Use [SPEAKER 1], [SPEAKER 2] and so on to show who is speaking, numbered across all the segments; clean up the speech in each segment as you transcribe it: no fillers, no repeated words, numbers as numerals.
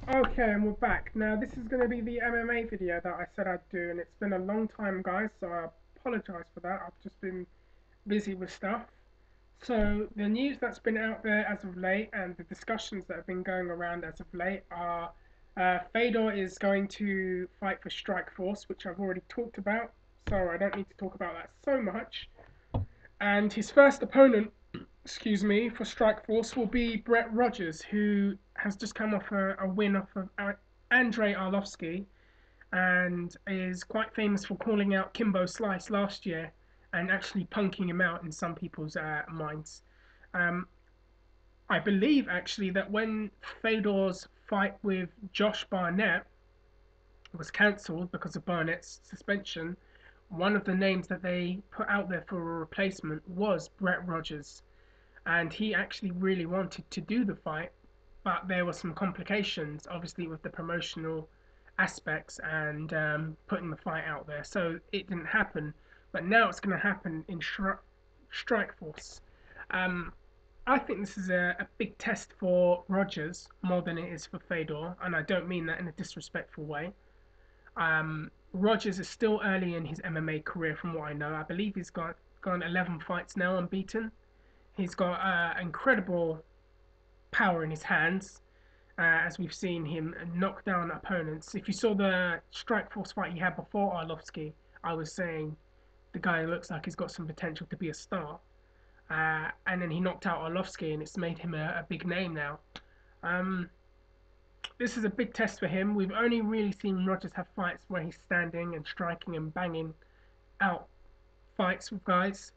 [SPEAKER 1] Okay, and we're back. Now, this is going to be the MMA video that I said I'd do, and it's been a long time, guys, so I apologize for that. I've just been busy with stuff. So, the news that's been out there as of late and the discussions that have been going around as of late are Fedor is going to fight for Strikeforce, which I've already talked about, so I don't need to talk about that so much. And his first opponent, excuse me, for Strikeforce will be Brett Rogers, who has just come off a win off of Andrei Arlovsky and is quite famous for calling out Kimbo Slice last year and actually punking him out in some people's minds. Um, I believe actually that when Fedor's fight with Josh Barnett was cancelled because of Barnett's suspension, one of the names that they put out there for a replacement was Brett Rogers, and he actually really wanted to do the fight, but there were some complications, obviously, with the promotional aspects and putting the fight out there, so it didn't happen. But now it's going to happen in Strikeforce. Um, I think this is a big test for Rogers more than it is for Fedor, and I don't mean that in a disrespectful way. Rogers is still early in his MMA career, from what I know. I believe he's got gone 11 fights now unbeaten. He's got incredible power in his hands, as we've seen him knock down opponents. If you saw the Strikeforce fight he had before Arlovsky, I was saying the guy looks like he's got some potential to be a star. And then he knocked out Arlovsky, and it's made him a big name now. Um, this is a big test for him. We've only really seen Rogers have fights where he's standing and striking and banging out fights with guys.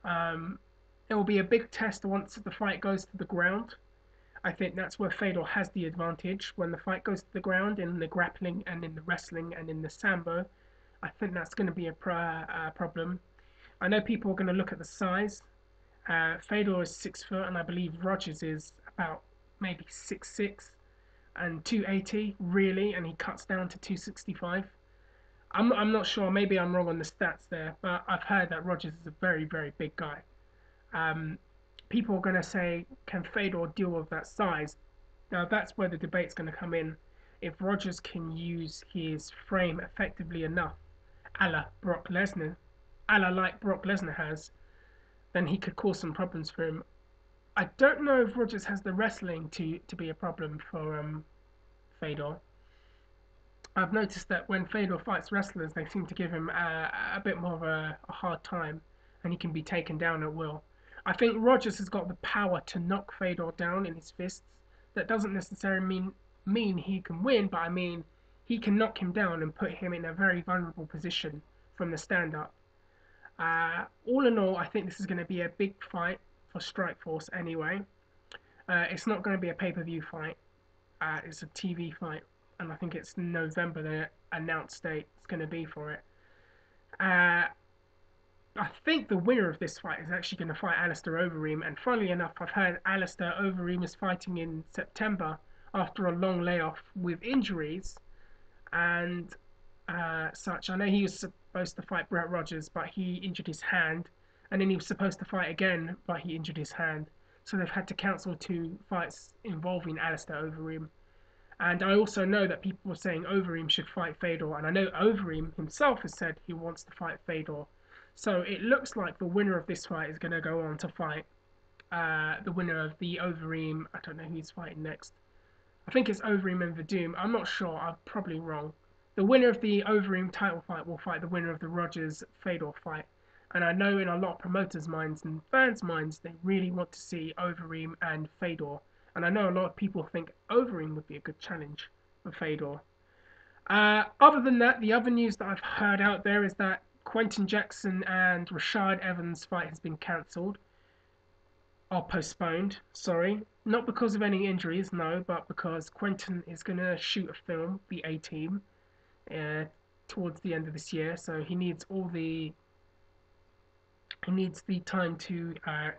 [SPEAKER 1] Um, it will be a big test once the fight goes to the ground. I think that's where Fedor has the advantage. When the fight goes to the ground, in the grappling and in the wrestling and in the sambo, I think that's going to be a problem. I know people are going to look at the size. Fedor is 6 foot, and I believe Rogers is about maybe 6'6" and 280 really, and he cuts down to 265. I'm not sure. Maybe I'm wrong on the stats there, but I've heard that Rogers is a very big guy. Um, People are going to say, can Fedor deal with that size? Now that's where the debate's going to come in. If Rogers can use his frame effectively enough, a la Brock Lesnar, a la like Brock Lesnar has, then he could cause some problems for him. I don't know if Rogers has the wrestling to be a problem for Fedor. I've noticed that when Fedor fights wrestlers, they seem to give him a bit more of a hard time, and he can be taken down at will. I think Rogers has got the power to knock Fedor down in his fists. That doesn't necessarily mean he can win, but I mean he can knock him down and put him in a very vulnerable position from the stand up. All in all, I think this is going to be a big fight for Strikeforce anyway. It's not going to be a pay-per-view fight. It's a TV fight, and I think it's November. The announced date is going to be for it. Uh, I think the winner of this fight is actually going to fight Alistair Overeem. And funnily enough, I've heard Alistair Overeem is fighting in September after a long layoff with injuries and such. I know he was supposed to fight Brett Rogers, but he injured his hand, and then he was supposed to fight again, but he injured his hand. So they've had to cancel two fights involving Alistair Overeem. And I also know that people were saying Overeem should fight Fedor, and I know Overeem himself has said he wants to fight Fedor. So it looks like the winner of this fight is going to go on to fight the winner of the Overeem. I don't know who he's fighting next. I think it's Overeem and Verdum. I'm not sure. I'm probably wrong. The winner of the Overeem title fight will fight the winner of the Rogers Fedor fight. And I know in a lot of promoters' minds and fans' minds, they really want to see Overeem and Fedor. And I know a lot of people think Overeem would be a good challenge for Fedor. Other than that, the other news that I've heard out there is that Quinton Jackson and Rashad Evans' fight has been cancelled or postponed. Sorry, not because of any injuries, no, but because Quinton is going to shoot a film, the A Team, uh, towards the end of this year. So he needs the time to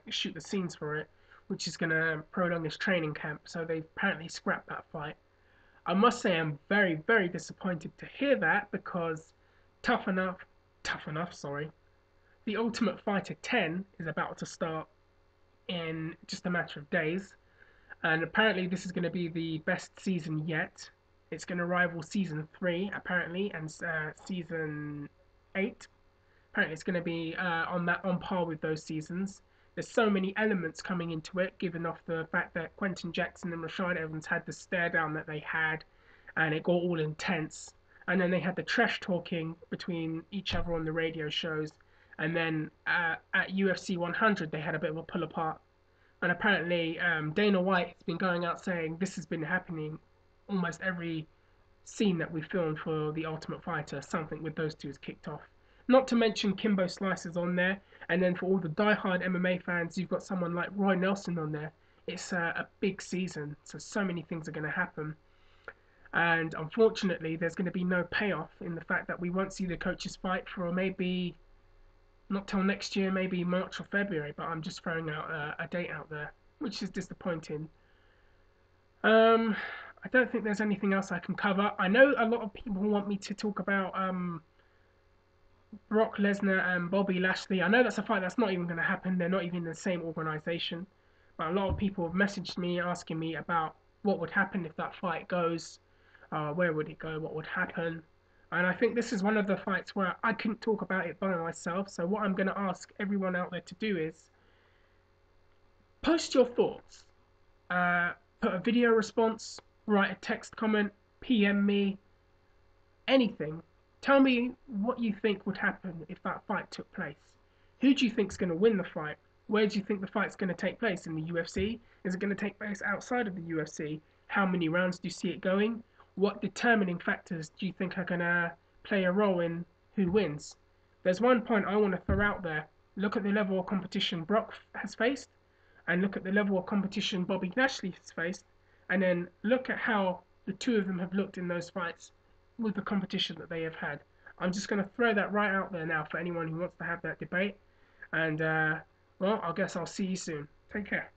[SPEAKER 1] shoot the scenes for it, which is going to prolong his training camp. So they've apparently scrapped that fight. I must say I'm very disappointed to hear that because tough enough, tough enough. Sorry, the Ultimate Fighter 10 is about to start in just a matter of days, and apparently this is going to be the best season yet. It's going to rival season 3 apparently, and season 8. Apparently, it's going to be on par with those seasons. There's so many elements coming into it, given off the fact that Quentin Jackson and Rashad Evans had the stare down that they had, and it got all intense. And then they had the trash talking between each other on the radio shows. And then at UFC 100, they had a bit of a pull apart. And apparently, Dana White has been going out saying this has been happening almost every scene that we filmed for The Ultimate Fighter. Something with those two is kicked off. Not to mention Kimbo Slice is on there, and then for all the die-hard MMA fans, you've got someone like Roy Nelson on there. It's a big season, so many things are going to happen. And unfortunately, there's going to be no payoff in the fact that we won't see the coaches fight for maybe not till next year, maybe March or February. But I'm just throwing out a date out there, which is disappointing. I don't think there's anything else I can cover. I know a lot of people want me to talk about Brock Lesnar and Bobby Lashley. I know that's a fight that's not even going to happen. They're not even in the same organization. But a lot of people have messaged me asking me about what would happen if that fight goes. Where would it go? What would happen? And I think this is one of the fights where I couldn't talk about it by myself. So what I'm going to ask everyone out there to do is post your thoughts. Put a video response, write a text comment, PM me, anything. Tell me what you think would happen if that fight took place. Who do you think is going to win the fight? Where do you think the fight's going to take place? In the UFC? Is it going to take place outside of the UFC? How many rounds do you see it going? What determining factors do you think are going to play a role in who wins? There's one point I want to throw out there. Look at the level of competition Brock has faced, and look at the level of competition Bobby Lashley has faced, and then look at how the two of them have looked in those fights with the competition that they have had. I'm just going to throw that right out there now for anyone who wants to have that debate. And, well, I guess I'll see you soon. Take care.